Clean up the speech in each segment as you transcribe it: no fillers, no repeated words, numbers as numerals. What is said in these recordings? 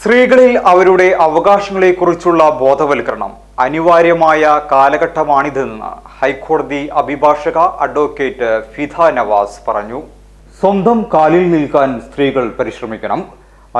സ്ത്രീകളിൽ അവരുടെ അവകാശങ്ങളെക്കുറിച്ചുള്ള ബോധവൽക്കരണം അനിവാര്യമായ കാലഘട്ടമാണിതെന്ന് ഹൈക്കോടതി അഭിഭാഷക അഡ്വക്കേറ്റ് ഫിദ നവാസ് പറഞ്ഞു. സ്വന്തം കാലിൽ നിൽക്കാൻ സ്ത്രീകൾ പരിശ്രമിക്കണം.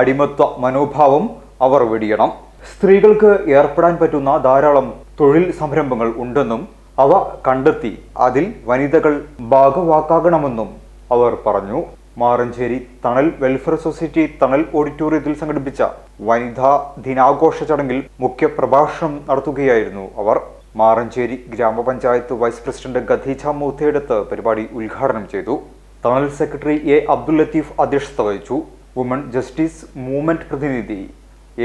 അടിമത്വ മനോഭാവം അവർ വെടിയണം. സ്ത്രീകൾക്ക് ഏർപ്പെടാൻ പറ്റുന്ന ധാരാളം തൊഴിൽ സംരംഭങ്ങൾ ഉണ്ടെന്നും അവ കണ്ടെത്തി അതിൽ വനിതകൾ ഭാഗവാക്കാകണമെന്നും അവർ പറഞ്ഞു. മാറഞ്ചേരി തണൽ വെൽഫെയർ സൊസൈറ്റി തണൽ ഓഡിറ്റോറിയത്തിൽ സംഘടിപ്പിച്ച വനിതാ ദിനാഘോഷ ചടങ്ങിൽ മുഖ്യപ്രഭാഷണം നടത്തുകയായിരുന്നു അവർ. മാറഞ്ചേരി ഗ്രാമപഞ്ചായത്ത് വൈസ് പ്രസിഡന്റ് ഖദീജ മൂത്തേടത്ത് പരിപാടി ഉദ്ഘാടനം ചെയ്തു. തണൽ സെക്രട്ടറി എ അബ്ദുൽ ലത്തീഫ് അധ്യക്ഷത വഹിച്ചു. വുമൺ ജസ്റ്റിസ് മൂവ്മെന്റ് പ്രതിനിധി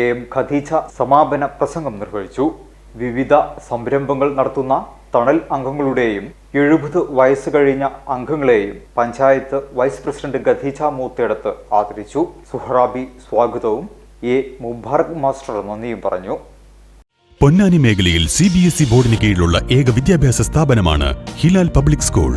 എം ഖദീജ സമാപന പ്രസംഗം നിർവഹിച്ചു. വിവിധ സംരംഭങ്ങൾ നടത്തുന്ന തണൽ അംഗങ്ങളുടെയും 70 വയസ്സ് കഴിഞ്ഞ അംഗങ്ങളെയും പഞ്ചായത്ത് വൈസ് പ്രസിഡന്റ് ഖദീജ മൂത്തേടത്ത് ആദരിച്ചു. സുഹറാബി സ്വാഗതവും എ മുബാറക് മാസ്റ്റർ നന്ദിയും പറഞ്ഞു. പൊന്നാനി മേഖലയിൽ CBSE ബോർഡിന് കീഴിലുള്ള ഏക വിദ്യാഭ്യാസ സ്ഥാപനമാണ് ഹിലാൽ പബ്ലിക് സ്കൂൾ.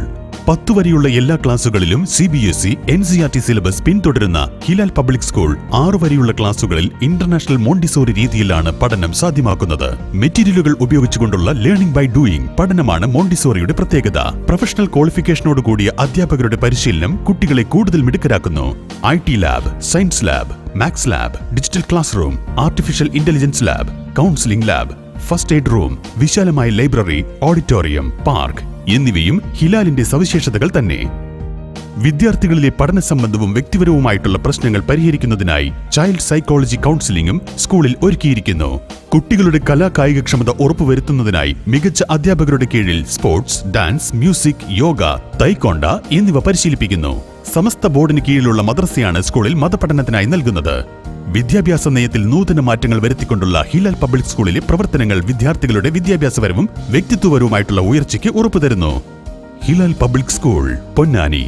10 വരെയുള്ള എല്ലാ ക്ലാസുകളിലും CBSE NCERT സിലബസ് പിന്തുടരുന്ന ഹിലാൽ പബ്ലിക് സ്കൂൾ 6 വരെയുള്ള ക്ലാസുകളിൽ ഇന്റർനാഷണൽ മോണ്ടിസോറി രീതിയിലാണ് പഠനം സാധ്യമാക്കുന്നത്. മെറ്റീരിയലുകൾ ഉപയോഗിച്ചുകൊണ്ടുള്ള ലേണിംഗ് ബൈ ഡൂയിങ് പഠനമാണ് മോണ്ടിസോറിയുടെ പ്രത്യേകത. പ്രൊഫഷണൽ ക്വാളിഫിക്കേഷനോട് കൂടിയ അധ്യാപകരുടെ പരിശീലനം കുട്ടികളെ കൂടുതൽ മിടുക്കരാക്കുന്നു. IT lab, science lab, maths lab, digital class room, artificial intelligence lab, counselling lab, first aid room, വിശാലമായ ലൈബ്രറി, ഓഡിറ്റോറിയം, പാർക്ക് എന്നിവയും ഹിലാലിന്റെ സവിശേഷതകൾ തന്നെ. വിദ്യാർത്ഥികളിലെ പഠന സംബന്ധവും വ്യക്തിപരവുമായിട്ടുള്ള പ്രശ്നങ്ങൾ പരിഹരിക്കുന്നതിനായി ചൈൽഡ് സൈക്കോളജി കൗൺസിലിംഗും സ്കൂളിൽ ഒരുക്കിയിരിക്കുന്നു. കുട്ടികളുടെ കായികക്ഷമത ഉറപ്പുവരുത്തുന്നതിനായി മികച്ച അധ്യാപകരുടെ കീഴിൽ സ്പോർട്സ്, ഡാൻസ്, മ്യൂസിക്, യോഗ, തൈക്കോണ്ട എന്നിവ പരിശീലിപ്പിക്കുന്നു. സമസ്ത ബോർഡിന് കീഴിലുള്ള മദ്രസയാണ് സ്കൂളിൽ മതപഠനത്തിനായി നൽകുന്നത്. വിദ്യാഭ്യാസ നയത്തിൽ നൂതന മാറ്റങ്ങൾ വരുത്തിക്കൊണ്ടുള്ള ഹിലാൽ പബ്ലിക് സ്കൂളിലെ പ്രവർത്തനങ്ങൾ വിദ്യാർത്ഥികളുടെ വിദ്യാഭ്യാസപരവും വ്യക്തിത്വപരവുമായിട്ടുള്ള ഉയർച്ചയ്ക്ക് ഉറപ്പുതരുന്നു. Hilal public school, Ponnani.